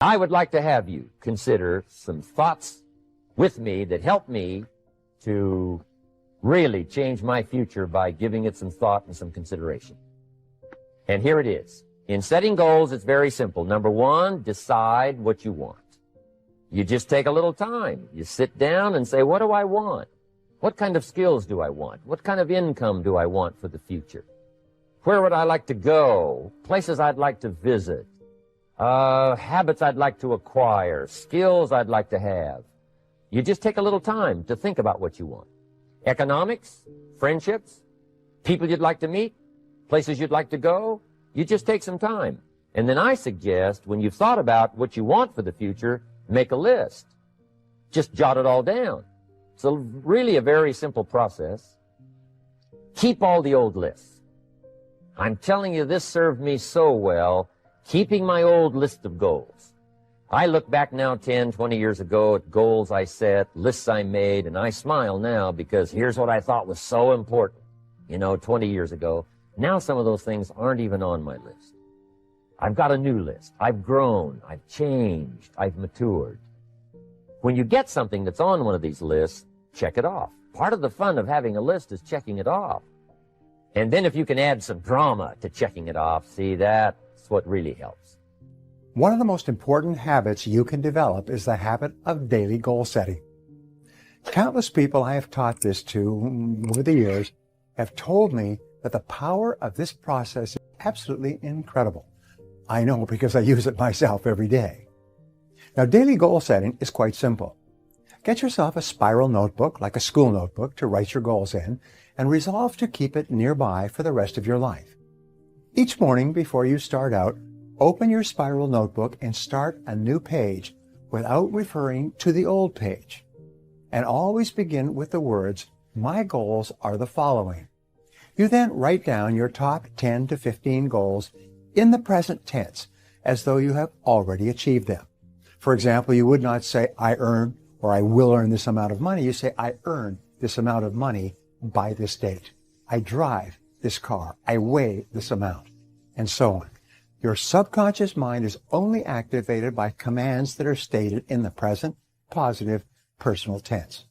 I would like to have you consider some thoughts with me that help me to really change my future by giving it some thought and some consideration. And here it is. In setting goals, it's very simple. Number one, decide what you want. You just take a little time. You sit down and say, what do I want? What kind of skills do I want? What kind of income do I want for the future? Where would I like to go? Places I'd like to visit? Habits I'd like to acquire? Skills I'd like to have? You just take a little time to think about what you want. Economics, friendships, people you'd like to meet, places you'd like to go. You just take some time. And then I suggest, when you've thought about what you want for the future, make a list. Just jot it all down. So really a very simple process. Keep all the old lists. I'm telling you, this served me so well, keeping my old list of goals. I look back now 10, 20 years ago at goals I set, lists I made, and I smile now because here's what I thought was so important, 20 years ago. Now some of those things aren't even on my list. I've got a new list. I've grown. I've changed. I've matured. When you get something that's on one of these lists, check it off. Part of the fun of having a list is checking it off. And then if you can add some drama to checking it off, see, that's what really helps. One of the most important habits you can develop is the habit of daily goal setting. Countless people I have taught this to over the years have told me that the power of this process is absolutely incredible. I know because I use it myself every day. Now, daily goal setting is quite simple. Get yourself a spiral notebook, like a school notebook, to write your goals in, and resolve to keep it nearby for the rest of your life. Each morning before you start out, open your spiral notebook and start a new page without referring to the old page. And always begin with the words, "My goals are the following." You then write down your top 10 to 15 goals in the present tense, as though you have already achieved them. For example, you would not say, "I earn," or "I will earn this amount of money." You say, "I earn this amount of money by this date. I drive this car. I weigh this amount," and so on. Your subconscious mind is only activated by commands that are stated in the present, positive, personal tense.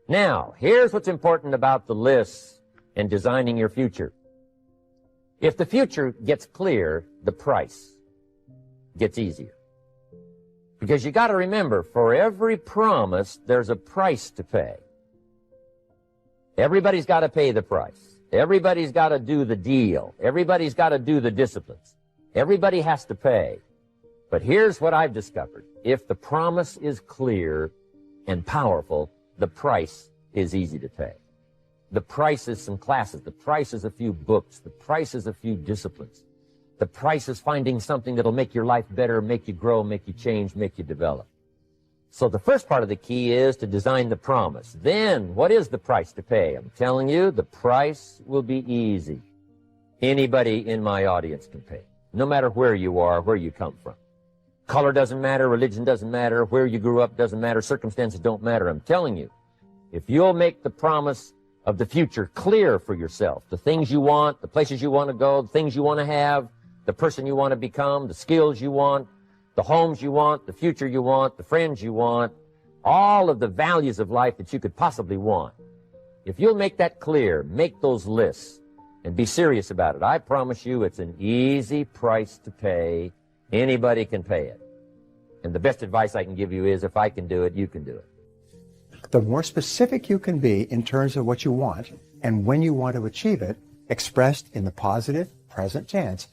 Now, here's what's important about the lists and designing your future. If the future gets clear, the price gets easier. Because you got to remember, for every promise, there's a price to pay. Everybody's got to pay the price. Everybody's got to do the deal. Everybody's got to do the disciplines. Everybody has to pay. But here's what I've discovered. If the promise is clear and powerful, the price is easy to pay. The price is some classes. The price is a few books. The price is a few disciplines. The price is finding something that'll make your life better, make you grow, make you change, make you develop. So the first part of the key is to design the promise. Then, what is the price to pay? I'm telling you, the price will be easy. Anybody in my audience can pay, no matter where you are, where you come from. Color doesn't matter, religion doesn't matter, where you grew up doesn't matter, circumstances don't matter. I'm telling you, if you'll make the promise of the future clear for yourself, the things you want, the places you want to go, the things you want to have, the person you want to become, the skills you want, the homes you want, the future you want, the friends you want, all of the values of life that you could possibly want. If you'll make that clear, make those lists, and be serious about it, I promise you it's an easy price to pay. Anybody can pay it. And the best advice I can give you is, if I can do it, you can do it. The more specific you can be in terms of what you want and when you want to achieve it, expressed in the positive present tense,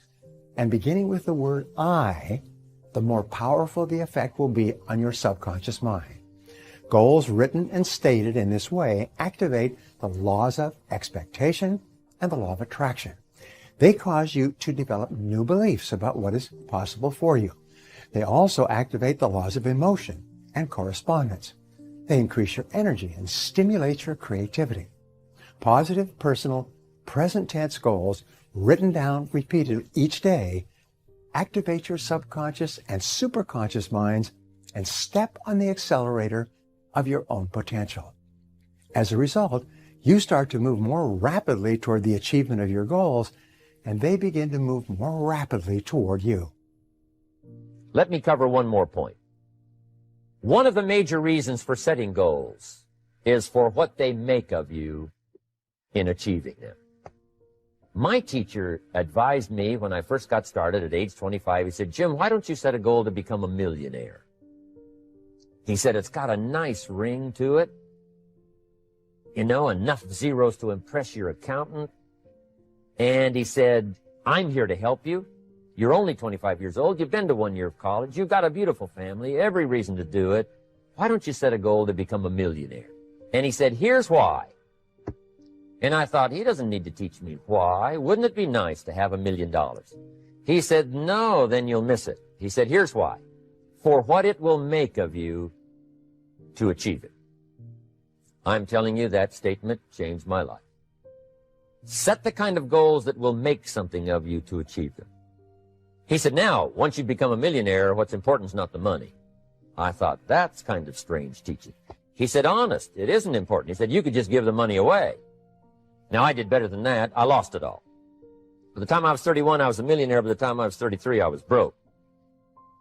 and beginning with the word "I," the more powerful the effect will be on your subconscious mind. Goals written and stated in this way activate the laws of expectation and the law of attraction. They cause you to develop new beliefs about what is possible for you. They also activate the laws of emotion and correspondence. They increase your energy and stimulate your creativity. Positive, personal, present tense goals written down, repeated each day, activate your subconscious and superconscious minds and step on the accelerator of your own potential. As a result, you start to move more rapidly toward the achievement of your goals, and they begin to move more rapidly toward you. let me cover one more point. One of the major reasons for setting goals is for what they make of you in achieving them. My teacher advised me when I first got started at age 25, he said, Jim, why don't you set a goal to become a millionaire? He said, it's got a nice ring to it. You know, enough zeros to impress your accountant. And he said, I'm here to help you. You're only 25 years old. You've been to 1 year of college. You've got a beautiful family, every reason to do it. Why don't you set a goal to become a millionaire? And he said, here's why. And I thought, he doesn't need to teach me why. Wouldn't it be nice to have $1 million? He said, no, then you'll miss it. He said, here's why. For what it will make of you to achieve it. I'm telling you, that statement changed my life. Set the kind of goals that will make something of you to achieve them. He said, now, once you become a millionaire, what's important is not the money. I thought, that's kind of strange teaching. He said, honest, it isn't important. He said, you could just give the money away. Now, I did better than that. I lost it all. By the time I was 31, I was a millionaire. By the time I was 33, I was broke.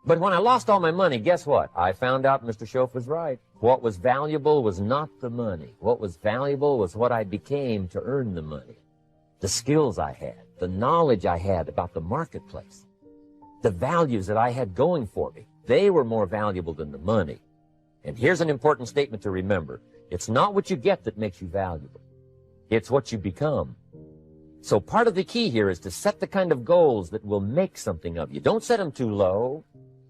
But when I lost all my money, guess what? I found out Mr. Schoaf was right. What was valuable was not the money. What was valuable was what I became to earn the money. The skills I had, the knowledge I had about the marketplace, the values that I had going for me. They were more valuable than the money. And here's an important statement to remember. It's not what you get that makes you valuable. It's what you become. So part of the key here is to set the kind of goals that will make something of you. Don't set them too low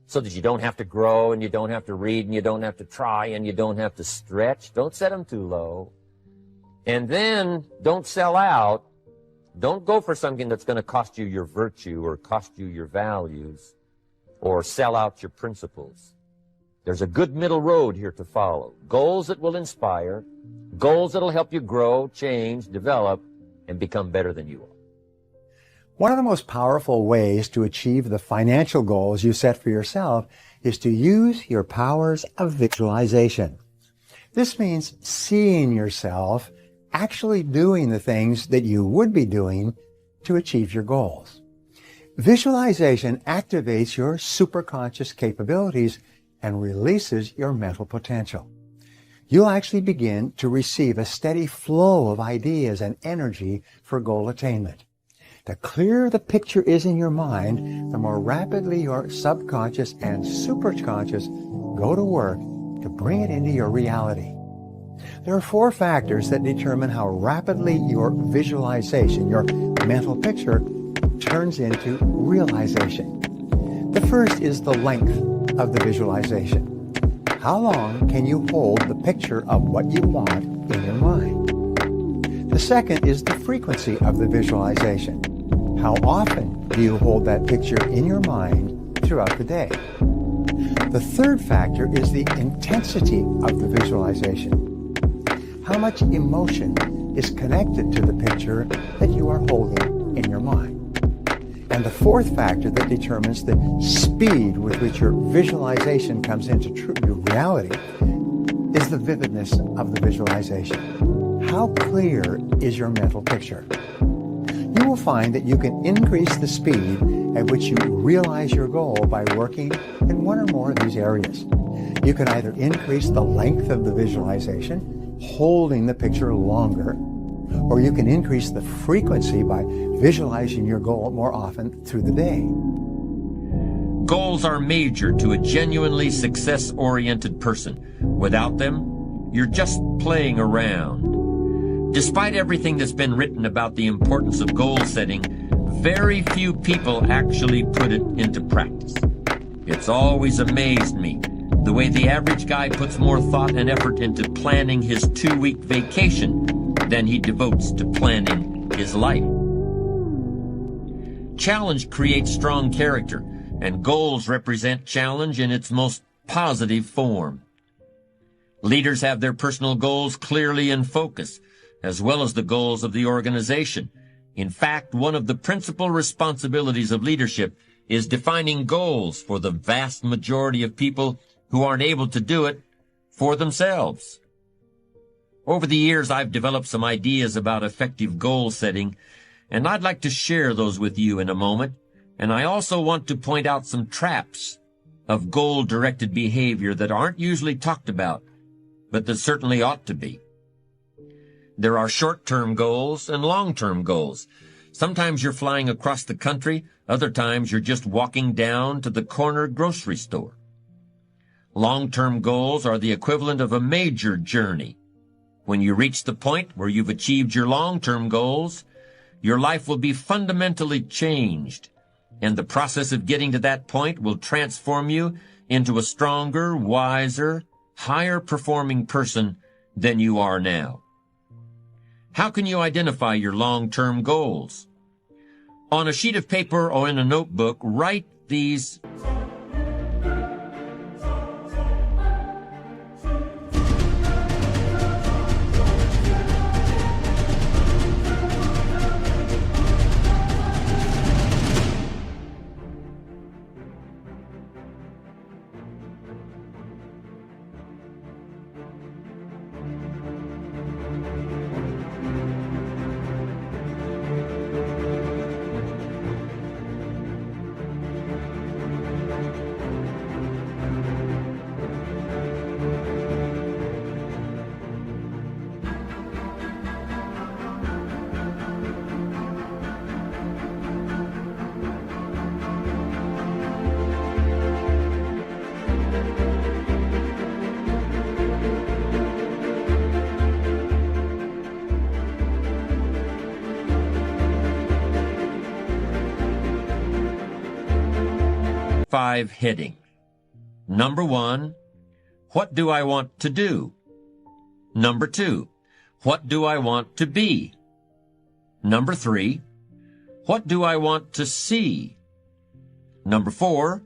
so that you don't have to grow and you don't have to read and you don't have to try and you don't have to stretch. Don't set them too low. And then don't sell out. Don't go for something that's going to cost you your virtue or cost you your values or sell out your principles. There's a good middle road here to follow. Goals that will inspire, goals that will help you grow, change, develop, and become better than you are. One of the most powerful ways to achieve the financial goals you set for yourself is to use your powers of visualization. This means seeing yourself actually doing the things that you would be doing to achieve your goals. Visualization activates your superconscious capabilities and releases your mental potential. You'll actually begin to receive a steady flow of ideas and energy for goal attainment. The clearer the picture is in your mind, the more rapidly your subconscious and superconscious go to work to bring it into your reality. There are 4 factors that determine how rapidly your visualization, your mental picture, turns into realization. The first is the length of the visualization. How long can you hold the picture of what you want in your mind? The second is the frequency of the visualization. How often do you hold that picture in your mind throughout the day? The third factor is the intensity of the visualization. How much emotion is connected to the picture that you are holding in your mind? And the fourth factor that determines the speed with which your visualization comes into your reality is the vividness of the visualization. How clear is your mental picture? You will find that you can increase the speed at which you realize your goal by working in one or more of these areas. You can either increase the length of the visualization, holding the picture longer, or you can increase the frequency by visualizing your goal more often through the day. Goals are major to a genuinely success-oriented person. Without them, you're just playing around. Despite everything that's been written about the importance of goal setting, very few people actually put it into practice. It's always amazed me the way the average guy puts more thought and effort into planning his 2-week vacation than he devotes to planning his life. Challenge creates strong character, and goals represent challenge in its most positive form. Leaders have their personal goals clearly in focus, as well as the goals of the organization. In fact, one of the principal responsibilities of leadership is defining goals for the vast majority of people who aren't able to do it for themselves. Over the years, I've developed some ideas about effective goal setting, and I'd like to share those with you in a moment. And I also want to point out some traps of goal-directed behavior that aren't usually talked about, but that certainly ought to be. There are short-term goals and long-term goals. Sometimes you're flying across the country, other times you're just walking down to the corner grocery store. Long-term goals are the equivalent of a major journey. When you reach the point where you've achieved your long-term goals, your life will be fundamentally changed, and the process of getting to that point will transform you into a stronger, wiser, higher-performing person than you are now. How can you identify your long-term goals? On a sheet of paper or in a notebook, write these. Five headings. Number 1, what do I want to do? Number 2, what do I want to be? Number 3, what do I want to see? Number 4,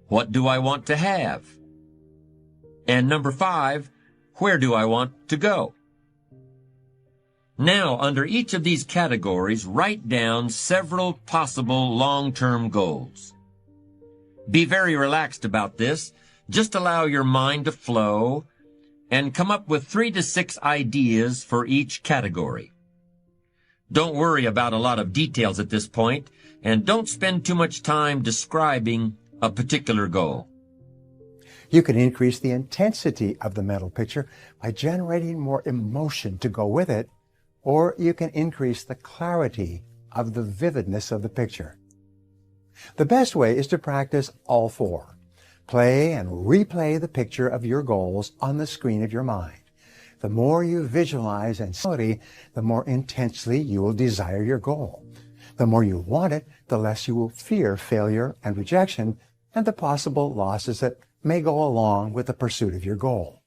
what do I want to have? And number 5, where do I want to go? Now, under each of these categories, write down several possible long-term goals. Be very relaxed about this. Just allow your mind to flow and come up with 3 to 6 ideas for each category. Don't worry about a lot of details at this point, and don't spend too much time describing a particular goal. You can increase the intensity of the mental picture by generating more emotion to go with it, or you can increase the clarity of the vividness of the picture. The best way is to practice all 4. Play and replay the picture of your goals on the screen of your mind. The more you visualize and see, the more intensely you will desire your goal. The more you want it, the less you will fear failure and rejection and the possible losses that may go along with the pursuit of your goal.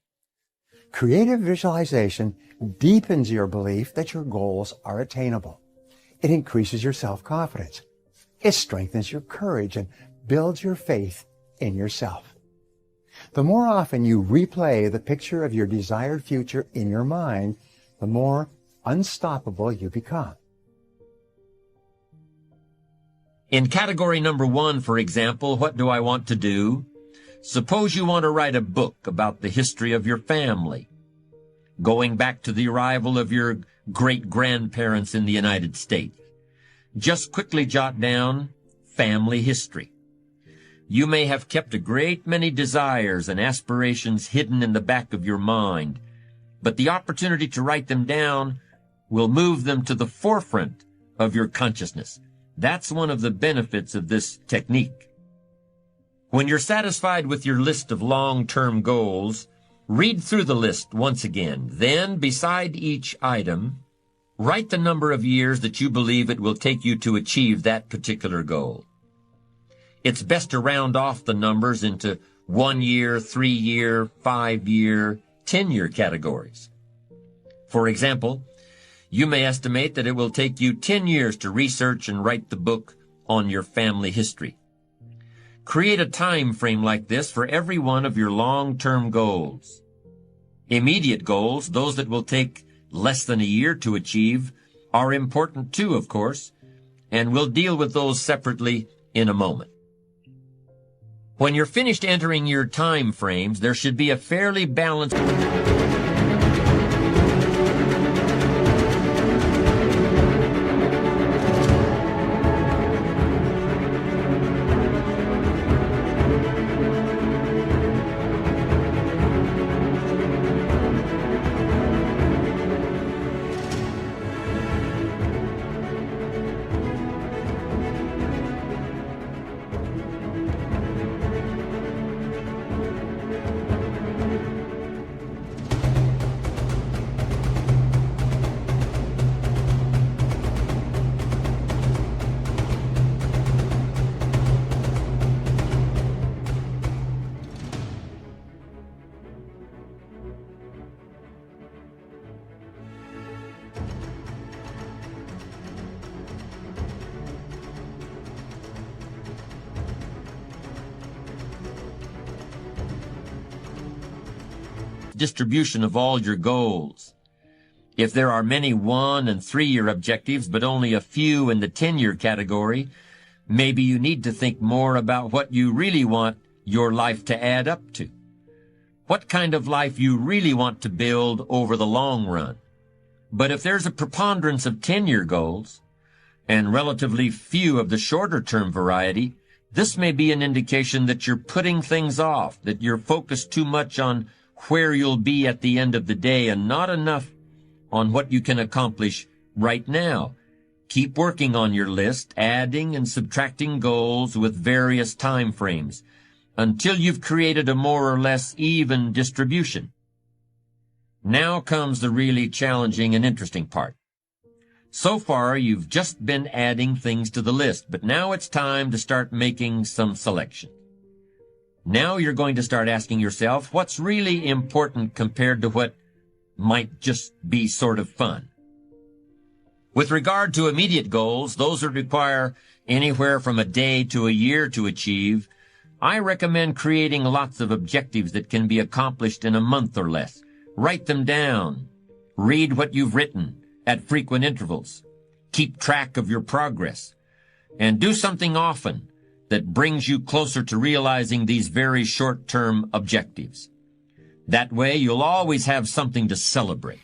Creative visualization deepens your belief that your goals are attainable. It increases your self-confidence. It strengthens your courage and builds your faith in yourself. The more often you replay the picture of your desired future in your mind, the more unstoppable you become. In category number 1, for example, what do I want to do? Suppose you want to write a book about the history of your family, going back to the arrival of your great-grandparents in the United States. Just quickly jot down family history. You may have kept a great many desires and aspirations hidden in the back of your mind, but the opportunity to write them down will move them to the forefront of your consciousness. That's one of the benefits of this technique. When you're satisfied with your list of long-term goals, read through the list once again. Then, beside each item, write the number of years that you believe it will take you to achieve that particular goal. It's best to round off the numbers into 1-year, 3-year, 5-year, 10-year categories. For example, you may estimate that it will take you 10 years to research and write the book on your family history. Create a time frame like this for every one of your long-term goals. Immediate goals, those that will take less than a year to achieve, are important too, of course, and we'll deal with those separately in a moment. When you're finished entering your time frames, there should be a fairly balanced distribution of all your goals. If there are many 1- and 3-year objectives, but only a few in the 10-year category, maybe you need to think more about what you really want your life to add up to. What kind of life you really want to build over the long run. But if there's a preponderance of 10-year goals and relatively few of the shorter-term variety, this may be an indication that you're putting things off, that you're focused too much on where you'll be at the end of the day and not enough on what you can accomplish right now. Keep working on your list, adding and subtracting goals with various time frames until you've created a more or less even distribution. Now comes the really challenging and interesting part. So far, you've just been adding things to the list, but now it's time to start making some selection. Now you're going to start asking yourself what's really important compared to what might just be sort of fun. With regard to immediate goals, those that require anywhere from a day to a year to achieve, I recommend creating lots of objectives that can be accomplished in a month or less. Write them down. Read what you've written at frequent intervals. Keep track of your progress. And do something often that brings you closer to realizing these very short-term objectives. That way, you'll always have something to celebrate.